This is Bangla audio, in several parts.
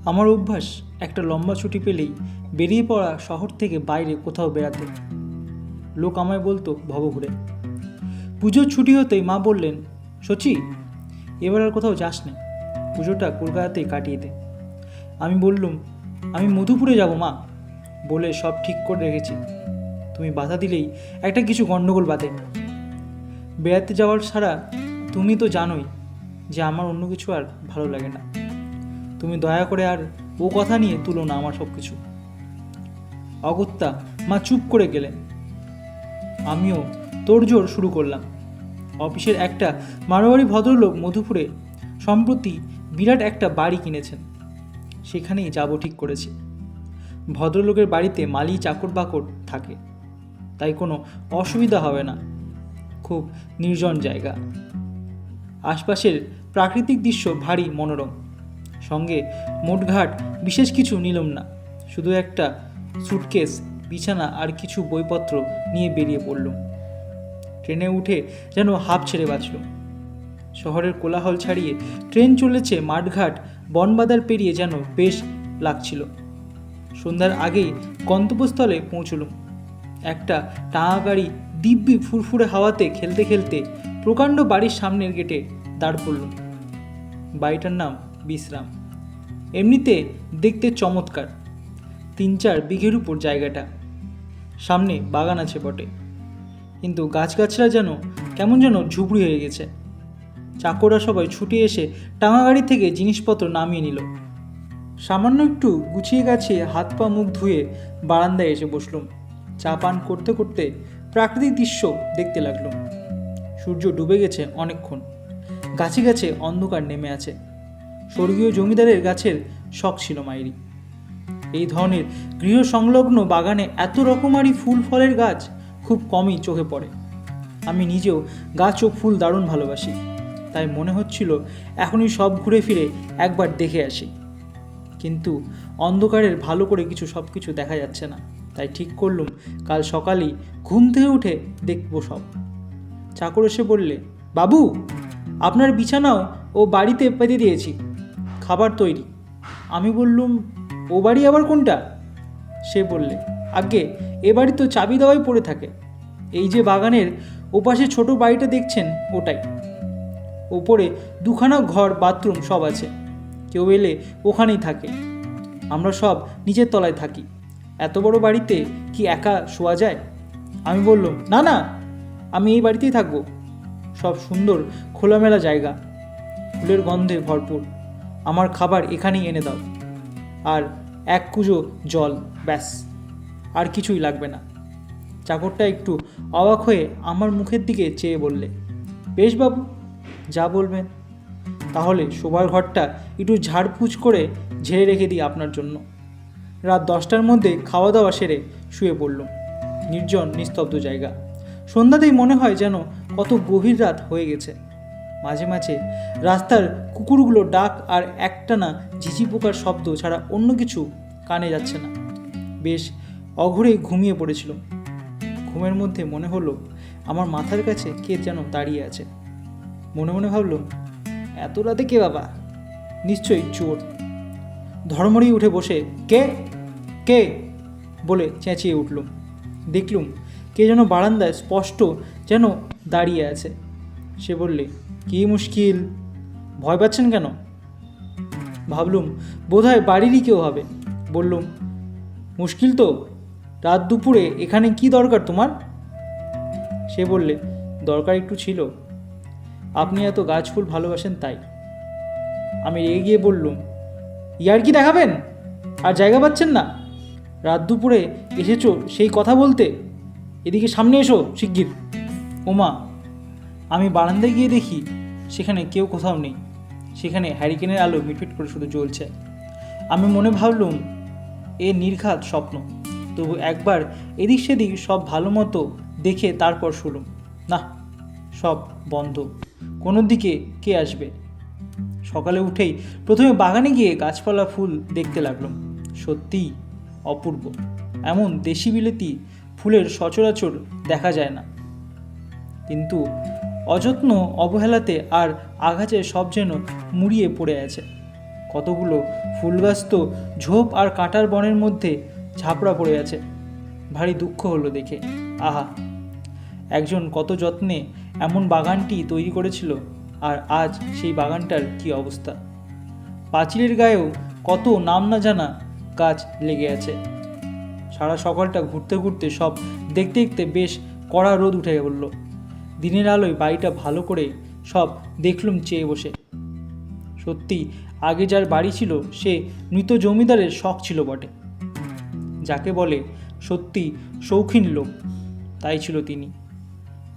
আমার অভ্যাস একটা লম্বা ছুটি পেলেই বেরিয়ে পড়া শহর থেকে বাইরে কোথাও বেড়াতে। লোক আমায় বলতো ভবঘুরে। পুজোর ছুটি হতেই মা বললেন, সচি, এবার আর কোথাও যাস না, পুজোটা কলকাতাতেই কাটিয়ে দে। আমি বললুম, আমি মধুপুরে যাব মা, বলে সব ঠিক করে রেখেছি। তুমি বাধা দিলেই একটা কিছু গণ্ডগোল বাঁধে। বেড়াতে যাওয়ার ছাড়া তুমি তো জানোই যে আমার অন্য কিছু আর ভালো লাগে না। তুমি দয়া করে আর ও কথা নিয়ে তুলো না আমার সব কিছু। অগত্যা মা চুপ করে গেলেন। আমিও তোড়জোড় শুরু করলাম। অফিসের একটা মারোয়ারি ভদ্রলোক মধুপুরে সম্প্রতি বিরাট একটা বাড়ি কিনেছেন, সেখানেই যাব ঠিক করেছি। ভদ্রলোকের বাড়িতে মালি চাকর বাকর থাকে, তাই কোনো অসুবিধা হবে না। খুব নির্জন জায়গা, আশপাশের প্রাকৃতিক দৃশ্য ভারী মনোরম। সঙ্গে মোটঘাট বিশেষ কিছু নিলাম না, শুধু একটা সুটকেস, বিছানা আর কিছু বইপত্র নিয়ে বেরিয়ে পড়লুম। ট্রেনে উঠে যেন হাঁপ ছেড়ে বাঁচল। শহরের কোলাহল ছাড়িয়ে ট্রেন চলেছে মাঠঘাট বনবাদার পেরিয়ে, যেন বেশ লাগছিল। সন্ধ্যার আগেই গন্তব্যস্থলে পৌঁছলুম। একটা টাঙা গাড়ি দিব্যি ফুরফুরে হাওয়াতে খেলতে খেলতে প্রকাণ্ড বাড়ির সামনের গেটে দাঁড় করলুম। বাড়িটার নাম বিশ্রাম। এমনিতে দেখতে চমৎকার, 3-4 বিঘের উপর জায়গাটা। সামনে বাগান আছে বটে, কিন্তু গাছগাছরা যেন কেমন যেন ঝুপড়ি হয়ে গেছে। চাকররা সবাই ছুটে এসে টাঙা গাড়ি থেকে জিনিসপত্র নামিয়ে নিল। সামান্য একটু গুছিয়ে গাছিয়ে হাত পা মুখ ধুয়ে বারান্দায় এসে বসলুম। চা পান করতে করতে প্রাকৃতিক দৃশ্য দেখতে লাগলুম। সূর্য ডুবে গেছে অনেকক্ষণ, গাছে গাছে অন্ধকার নেমে আছে। স্বর্গীয় জমিদারের গাছের শখ ছিল মায়েরই। এই ধরনের গৃহ সংলগ্ন বাগানে এত রকমারি ফুল ফলের গাছ খুব কমই চোখে পড়ে। আমি নিজেও গাছ ও ফুল দারুণ ভালোবাসি, তাই মনে হচ্ছিল এখনই সব ঘুরে ফিরে একবার দেখে আসি। কিন্তু অন্ধকারের ভালো করে সব কিছু দেখা যাচ্ছে না, তাই ঠিক করলুম কাল সকালেই ঘুম থেকে উঠে দেখব সব। চাকর এসে বললে, বাবু, আপনার বিছানাও ও বাড়িতে পেতে দিয়েছি, খাবার তৈরি। আমি বললুম, ও বাড়ি আবার কোনটা? সে বললে, আগে এ বাড়ি তো চাবি দেওয়াই পড়ে থাকে। এই যে বাগানের ওপাশে ছোট বাড়িটা দেখছেন, ওটাই। ওপরে 2খানা ঘর, বাথরুম সব আছে। কেউ এলে ওখানেই থাকে। আমরা সব নিচের তলায় থাকি। এত বড় বাড়িতে কি একা শোয়া যায়? আমি বললাম, না না, আমি এই বাড়িতেই থাকবো। সব সুন্দর খোলামেলা জায়গা, ফুলের গন্ধে ভরপুর। আমার খাবার এখানেই এনে দাও, আর 1 কুজো জল, ব্যাস, আর কিছুই লাগবে না। চাকরটা একটু অবাক হয়ে আমার মুখের দিকে চেয়ে বললে, বেশ বাবু, যা বলবেন। তাহলে শোবার ঘরটা একটু ঝাড়পুছ করে ঝেড়ে রেখে দিই আপনার জন্য। রাত 10টার মধ্যে খাওয়া দাওয়া সেরে শুয়ে পড়লাম। নির্জন নিস্তব্ধ জায়গা। সন্ধ্যাতেই মনে হয় যেন কত গভীর রাত হয়ে গেছে। মাঝে মাঝে রাস্তার কুকুরগুলো ডাক আর একটানা ঝিঝি পোকার শব্দ ছাড়া অন্য কিছু কানে যাচ্ছে না। বেশ অঘরে ঘুমিয়ে পড়েছিল। ঘুমের মধ্যে মনে হলো আমার মাথার কাছে কে যেন দাঁড়িয়ে আছে। মনে মনে ভাবলাম, এত রাতে কে বাবা? নিশ্চয়ই চোর। ধর্মড়ি উঠে বসে, কে কে বলে চেঁচিয়ে উঠলুম। দেখলুম কে যেন বারান্দায় স্পষ্ট যেন দাঁড়িয়ে আছে। সে বললে, কি মুশকিল, ভয় পাচ্ছেন কেন? ভাবলুম বোধহয় বাড়িরই কেউ হবে। বললুম, মুশকিল তো, রাত দুপুরে এখানে কি দরকার তোমার? সে বললে, দরকার একটু ছিল, আপনি এত গাছ ফুল ভালোবাসেন তাই। আমি রেগে গিয়ে বললুম, ইয়ার কি দেখাবেন? আর জায়গা পাচ্ছেন না? রাত দুপুরে এসেছো সেই কথা বলতে? এদিকে সামনে এসো শিগগির। ওমা! আমি বারান্দায় গিয়ে দেখি সেখানে কেউ কোথাও নেই। সেখানে হ্যারিকেনের আলো মিটমিট করে শুধু জ্বলছে। আমি মনে ভাবলুম, এ নির্ঘাত স্বপ্ন। তবু একবার এদিক সেদিক সব ভালো মতো দেখে তারপর শুলুম, না, সব বন্ধ, কোনো দিকে কে আসবে। সকালে উঠেই প্রথমে বাগানে গিয়ে গাছপালা ফুল দেখতে লাগলাম। সত্যিই অপূর্ব। এমন দেশি বিলেতি ফুলের সচরাচর দেখা যায় না। কিন্তু অযত্ন অবহেলাতে আর আগাছে সব যেন মুড়িয়ে পড়ে আছে। কতগুলো ফুল গাছ তো ঝোপ আর কাঁটার বনের মধ্যে ঝাপড়া পড়ে আছে। ভারী দুঃখ হলো দেখে। আহা, একজন কত যত্নে এমন বাগানটি তৈরি করেছিল, আর আজ সেই বাগানটার কি অবস্থা। পাঁচিলের গায়েও কত নাম না জানা গাছ লেগে আছে। সারা সকালটা ঘুরতে ঘুরতে সব দেখতে দেখতে বেশ কড়া রোদ উঠে পড়ল। দিনের আলোয় বাড়িটা ভালো করে সব দেখলুম চেয়ে বসে। সত্যি আগে যার বাড়ি ছিল সে মৃত জমিদারের শখ ছিল বটে। যাকে বলে সত্যি শৌখিন লোক, তাই ছিল তিনি।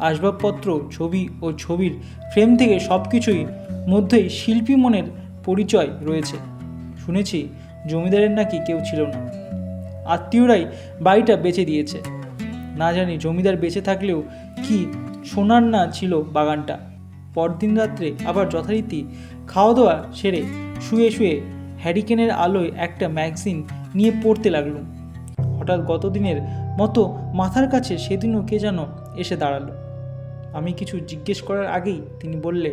আসবাবপত্র, ছবি ও ছবির ফ্রেম থেকে সব কিছুই মধ্যেই শিল্পী মনের পরিচয় রয়েছে। শুনেছি জমিদারের নাকি কেউ ছিল না, আত্মীয়রাই বাড়িটা বেচে দিয়েছে। না জানি জমিদার বেঁচে থাকলেও কি সোনার না ছিল বাগানটা। পরদিন রাত্রে আবার যথারীতি খাওয়া দাওয়া সেরে শুয়ে শুয়ে হ্যারিকেনের আলোয় একটা ম্যাগাজিন নিয়ে পড়তে লাগলুম। হঠাৎ গতদিনের মতো মাথার কাছে সেদিনও কে যেন এসে দাঁড়ালো। আমি কিছু জিজ্ঞেস করার আগেই তিনি বললে,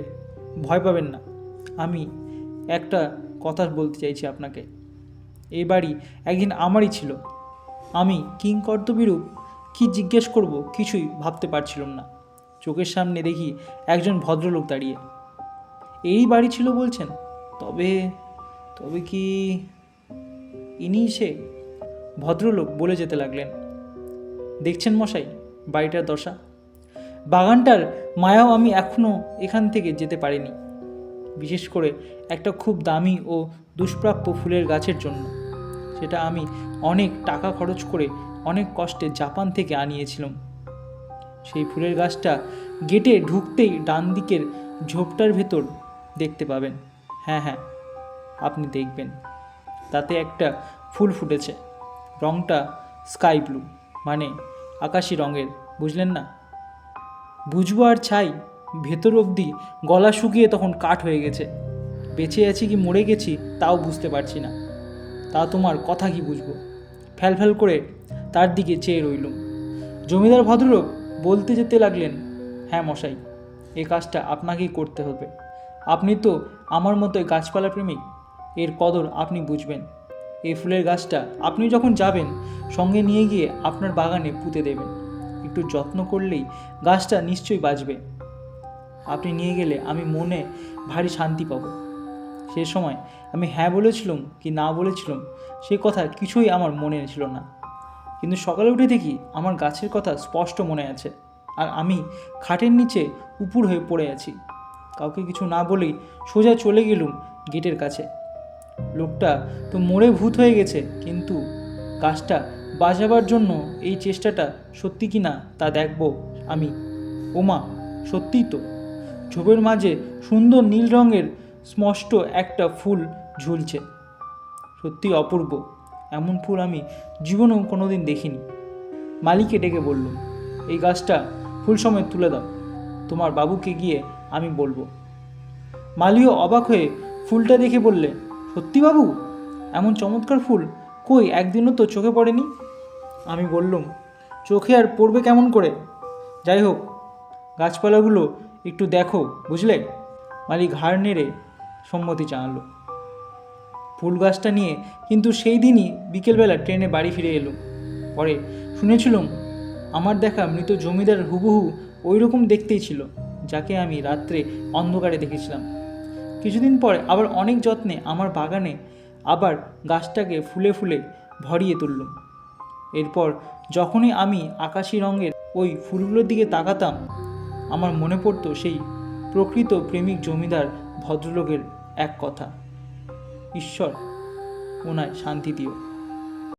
ভয় পাবেন না, আমি একটা কথা বলতে চাইছি আপনাকে। এই বাড়ি একদিন আমারই ছিল। আমি কিংকর্তব্যরূপ কি জিজ্ঞেস করব কিছুই ভাবতে পারছিলাম না। চোখের সামনে দেখি একজন ভদ্রলোক দাঁড়িয়ে। এই বাড়ি ছিল বলছেন? তবে তবে কি ইনিই সে? ভদ্রলোক বলে যেতে লাগলেন, দেখছেন মশাই বাড়িটার দশা, বাগানটার মায়াও আমি এখনও এখান থেকে যেতে পারিনি, বিশেষ করে একটা খুব দামি ও দুষ্প্রাপ্য ফুলের গাছের জন্য। সেটা আমি অনেক টাকা খরচ করে অনেক কষ্টে জাপান থেকে আনিয়েছিলাম। সেই ফুলের গাছটা গেটে ঢুকতেই ডান দিকের ঝোপটার ভেতর দেখতে পাবেন। হ্যাঁ হ্যাঁ, আপনি দেখবেন, তাতে একটা ফুল ফুটেছে। রঙটা স্কাই ব্লু, মানে আকাশি রঙের, বুঝলেন না? বুঝবো আর ছাই, ভেতর অবধি গলা শুকিয়ে তখন কাঠ হয়ে গেছে। বেঁচে আছি কি মরে গেছি তাও বুঝতে পারছি না। তা তোমার কথা কি বুঝবো? ফ্যাল করে তার দিকে চেয়ে রইলুম। জমিদার ভদ্রলোক বলতে যেতে লাগলেন, হ্যাঁ মশাই, এই কাজটা আপনাকেই করতে হবে। আপনি তো আমার মতোই গাছপালা প্রেমিক, এর কদর আপনি বুঝবেন। এই ফুলের গাছটা আপনি যখন যাবেন সঙ্গে নিয়ে গিয়ে আপনার বাগানে পুঁতে দেবেন। একটু যত্ন করলেই গাছটা নিশ্চয়ই বাঁচবে। আপনি নিয়ে গেলে আমি মনে ভারী শান্তি পাব। সে সময় আমি হ্যাঁ বলেছিলাম কি না বলেছিলাম সে কথা কিছুই আমার মনে ছিল না, কিন্তু সকালে উঠে দেখি আমার গাছের কথা স্পষ্ট মনে আছে, আর আমি খাটের নিচে উপুর হয়ে পড়ে আছি। কাউকে কিছু না বলেই সোজা চলে গেলুম গেটের কাছে। লোকটা তো মরে ভূত হয়ে গেছে, কিন্তু গাছটা বাঁচাবার জন্য এই চেষ্টাটা সত্যি কি না তা দেখব আমি। ওমা, সত্যিই তো, ঝোপের মাঝে সুন্দর নীল রঙের স্পষ্ট একটা ফুল ঝুলছে। সত্যি অপূর্ব, এমন ফুল আমি জীবনেও কোনোদিন দেখিনি। মালিকে ডেকে বললুম, এই গাছটা ফুল সময় তুলে দাও, তোমার বাবুকে গিয়ে আমি বলবো। মালিও অবাক হয়ে ফুলটা দেখে বললে, সত্যি বাবু, এমন চমৎকার ফুল কই একদিনও তো চোখে পড়েনি। আমি বললুম, চোখে আর পড়বে কেমন করে? যাই হোক, গাছপালাগুলো একটু দেখো, বুঝলে? মালি ঘাড় নেড়ে সম্মতি জানালো। ফুল গাছটা নিয়ে কিন্তু সেই দিনই বিকেলবেলা ট্রেনে বাড়ি ফিরে এলুম। পরে শুনেছিলাম আমার দেখা মৃত জমিদার হুবহু ওই রকম দেখতেই ছিল, যাকে আমি রাত্রে অন্ধকারে দেখেছিলাম। কিছুদিন পরে আবার অনেক যত্নে আমার বাগানে আবার গাছটাকে ফুলে ফুলে ভরিয়ে তুললুম। এরপর যখনই আমি আকাশি রঙের ওই ফুলগুলোর দিকে তাকাতাম, আমার মনে পড়তো সেই প্রকৃত প্রেমিক জমিদার ভদ্রলোকের এক কথা, ঈশ্বর ওনায় শান্তি দিও।